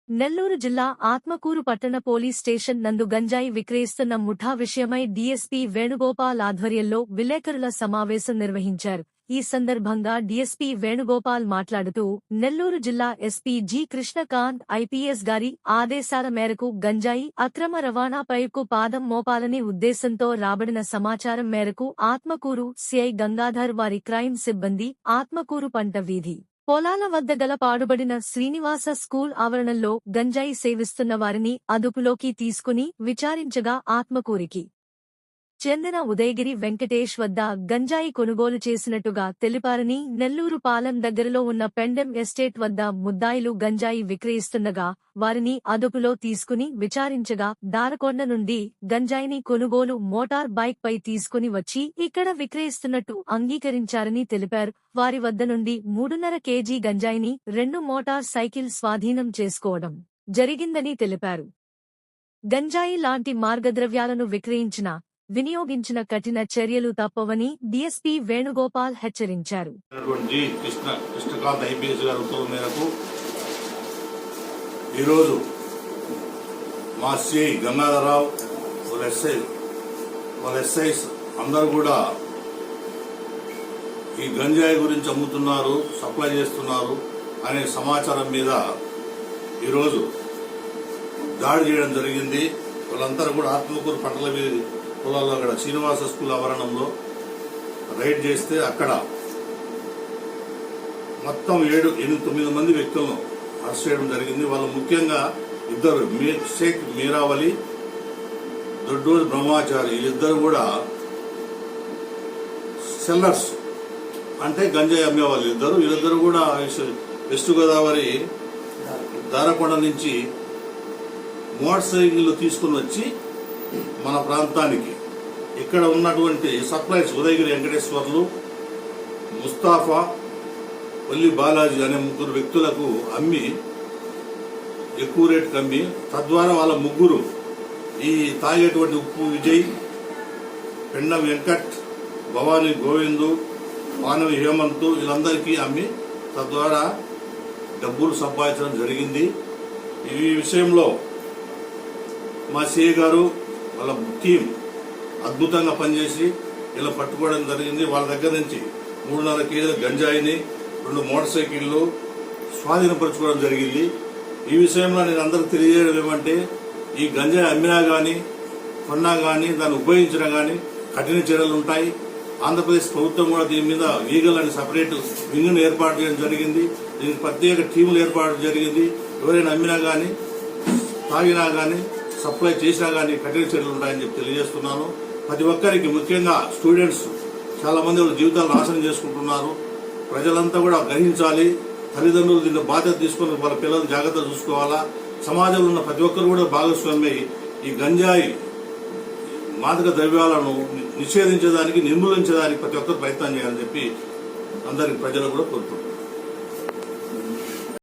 నెల్లూరు జిల్లా ఆత్మకూరు పట్టణ police station నందు గంజాయి విక్రయిస్తున్న ముఠా విషయమై డీఎస్పీ వేణుగోపాల్ ఆధ్వర్యంలో విలేకరుల సమావేశం నిర్వహించారు. ఈ సందర్భంగా డీఎస్పీ వేణుగోపాల్ మాట్లాడుతూ, నెల్లూరు జిల్లా ఎస్పీ జి కృష్ణకాంత్ ఐపీఎస్ గారి ఆదేశాల మేరకు గంజాయి అక్రమ రవాణాపైకు పాదం మోపాలనే ఉద్దేశంతో రాబడిన సమాచారం మేరకు ఆత్మకూరు సిఐ గంగాధర్ వారి క్రైమ్ సిబ్బంది ఆత్మకూరు పంట వీధి పొలాల వద్ద గల పాడుబడిన శ్రీనివాస స్కూల్ ఆవరణంలో గంజాయి సేవిస్తున్న వారిని అదుపులోకి తీసుకుని విచారించగా ఆత్మకూరికి చెందిన ఉదయగిరి వెంకటేష్ వద్ద గంజాయి కొనుగోలు చేసినట్టుగా తెలిపారని, నెల్లూరు పాలెం దగ్గరలో ఉన్న పెండెం ఎస్టేట్ వద్ద ముద్దాయిలు గంజాయి విక్రయిస్తుండగా వారిని అదుపులో తీసుకుని విచారించగా దారకొండ నుండి గంజాయిని కొనుగోలు మోటార్ బైక్ పై తీసుకుని వచ్చి ఇక్కడ విక్రయిస్తున్నట్టు అంగీకరించారని తెలిపారు. వారి వద్ద నుండి 3.5 కేజీ గంజాయిని 2 మోటార్ సైకిల్ స్వాధీనం చేసుకోవడం జరిగిందని తెలిపారు. గంజాయి లాంటి మార్గద్రవ్యాలను వినియోగించిన కఠిన చర్యలు తప్పవని డీఎస్పీ వేణుగోపాల్ హెచ్చరించారు. కృష్ణకాంత్ ఐపీఎస్ గారి ఉత్తర్వుల మేరకు ఈరోజు మా సిఐ గంగాధరరావు వాళ్ళ ఎస్ఐస్ అందరూ కూడా ఈ గంజాయి గురించి అమ్ముతున్నారు, సప్లై చేస్తున్నారు అనే సమాచారం మీద ఈరోజు దాడి చేయడం జరిగింది. వాళ్ళందరూ కూడా ఆత్మకూరు పంటల పొలాల్లో అక్కడ శ్రీనివాస స్కూల్ ఆవరణంలో రైడ్ చేస్తే అక్కడ మొత్తం 7-9 మంది వ్యక్తులను అరెస్ట్ చేయడం జరిగింది. వాళ్ళు ముఖ్యంగా ఇద్దరు షేక్ మీరావలి, దొడ్డూరు బ్రహ్మాచారి, వీళ్ళిద్దరు కూడా సెల్లర్స్ అంటే గంజాయి అమ్మేవాళ్ళు ఇద్దరు. వీళ్ళిద్దరు కూడా వెస్ట్ గోదావరి దారకొండ నుంచి మోటార్ సైకిల్ తీసుకుని వచ్చి మన ప్రాంతానికి ఇక్కడ ఉన్నటువంటి సప్లైస్ ఉదయగిరి వెంకటేశ్వర్లు, ముస్తాఫా, వల్లి బాలాజీ అనే 3 వ్యక్తులకు అమ్మి ఎక్కువ రేటుకు అమ్మి, తద్వారా వాళ్ళ ముగ్గురు ఈ తాగేటువంటి ఉప్పు విజయ్, పెండం వెంకట్, భవానీ గోవిందు, మానవి హేమంత్ వీళ్ళందరికీ అమ్మి తద్వారా డబ్బులు సంపాదించడం జరిగింది. ఈ విషయంలో మా సిఐ గారు వాళ్ళ టీం అద్భుతంగా పనిచేసి ఇలా పట్టుకోవడం జరిగింది. వాళ్ళ దగ్గర నుంచి 3.5 కేజీల గంజాయిని 2 మోటార్ సైకిళ్లు స్వాధీనపరచుకోవడం జరిగింది. ఈ విషయంలో నేను అందరికి తెలియజేయడం ఏమంటే, ఈ గంజాయి అమ్మినా గానీ కొన్నా గానీ దాన్ని ఉపయోగించినా గానీ కఠిన చర్యలు ఉంటాయి. ఆంధ్రప్రదేశ్ ప్రభుత్వం కూడా దీని మీద లీగల్ అని సపరేట్ వింగ్ను ఏర్పాటు చేయడం జరిగింది. దీనికి ప్రత్యేక టీములు ఏర్పాటు జరిగింది. ఎవరైనా అమ్మినా గానీ తాగినా గానీ సప్లై చేసినా గానీ కఠిన చర్యలు ఉంటాయని చెప్పి తెలియజేస్తున్నాను. ప్రతి ఒక్కరికి, ముఖ్యంగా స్టూడెంట్స్ చాలా మంది వాళ్ళ జీవితాలు నాశనం చేసుకుంటున్నారు. ప్రజలంతా కూడా గ్రహించాలి. తల్లిదండ్రులు దీన్ని బాధ్యత తీసుకుని వాళ్ళ పిల్లలు జాగ్రత్తగా చూసుకోవాలా. సమాజంలో ఉన్న ప్రతి ఒక్కరు కూడా భాగస్వామ్య ఈ గంజాయి మాదక ద్రవ్యాలను నిషేధించడానికి, నిర్మూలించడానికి ప్రతి ఒక్కరు ప్రయత్నం చేయాలని చెప్పి అందరికి ప్రజలు కూడా కోరుకుంటున్నారు.